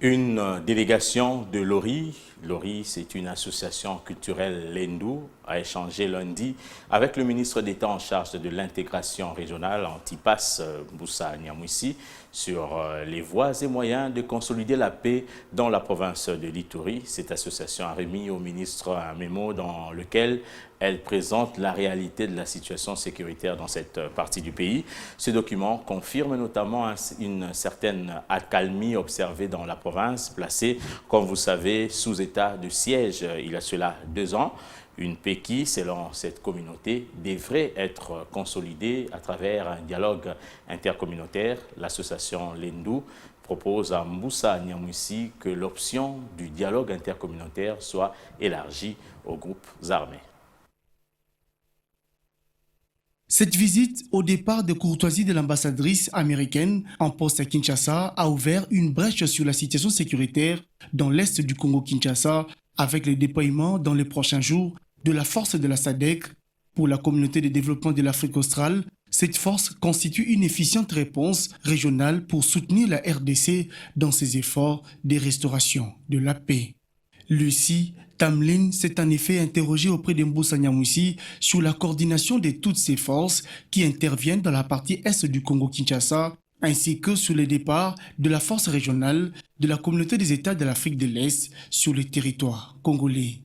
Une délégation de l'ORI, l'ORI c'est une association culturelle Lendu, a échangé lundi avec le ministre d'État en charge de l'intégration régionale, Antipas Moussa Niamouissi, sur les voies et moyens de consolider la paix dans la province de l'Ituri. Cette association a remis au ministre un mémo dans lequel elle présente la réalité de la situation sécuritaire dans cette partie du pays. Ce document confirme notamment une certaine accalmie observée dans la province, placée, comme vous savez, sous état de siège il y a cela 2 ans. Une paix qui, selon cette communauté, devrait être consolidée à travers un dialogue intercommunautaire. L'association Lendu propose à Moussa Niamouissi que l'option du dialogue intercommunautaire soit élargie aux groupes armés. Cette visite, au départ de courtoisie de l'ambassadrice américaine en poste à Kinshasa, a ouvert une brèche sur la situation sécuritaire dans l'est du Congo-Kinshasa avec le déploiement dans les prochains jours de la force de la SADC pour la communauté de développement de l'Afrique australe. Cette force constitue une efficiente réponse régionale pour soutenir la RDC dans ses efforts de restauration de la paix. Lucie Tamlin s'est en effet interrogée auprès de Moussa Niamouissi sur la coordination de toutes ces forces qui interviennent dans la partie est du Congo-Kinshasa, ainsi que sur le départ de la force régionale de la communauté des États de l'Afrique de l'Est sur le territoire congolais.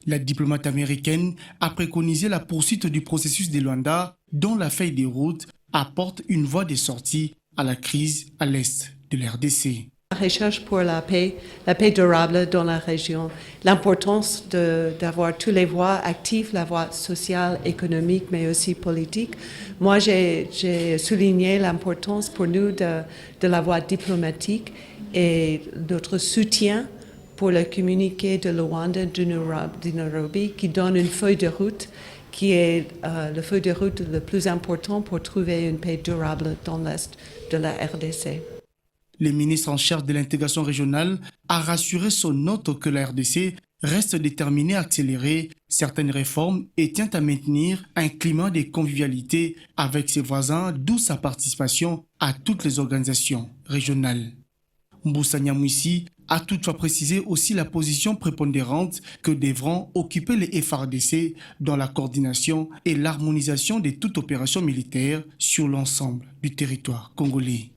La diplomate américaine a préconisé la poursuite du processus de Luanda, dont la feuille de route apporte une voie de sortie à la crise à l'est de l'RDC. La recherche pour la paix durable dans la région, l'importance d'avoir toutes les voies actives, la voie sociale, économique, mais aussi politique. Moi, j'ai souligné l'importance pour nous de la voie diplomatique et notre soutien pour le communiqué de Luanda de Nairobi qui donne une feuille de route qui est le feuille de route le plus important pour trouver une paix durable dans l'est de la RDC. Le ministre en charge de l'intégration régionale a rassuré son hôte que la RDC reste déterminée à accélérer certaines réformes et tient à maintenir un climat de convivialité avec ses voisins, d'où sa participation à toutes les organisations régionales. Moussa Niamouissi a toutefois précisé aussi la position prépondérante que devront occuper les FARDC dans la coordination et l'harmonisation de toute opération militaire sur l'ensemble du territoire congolais.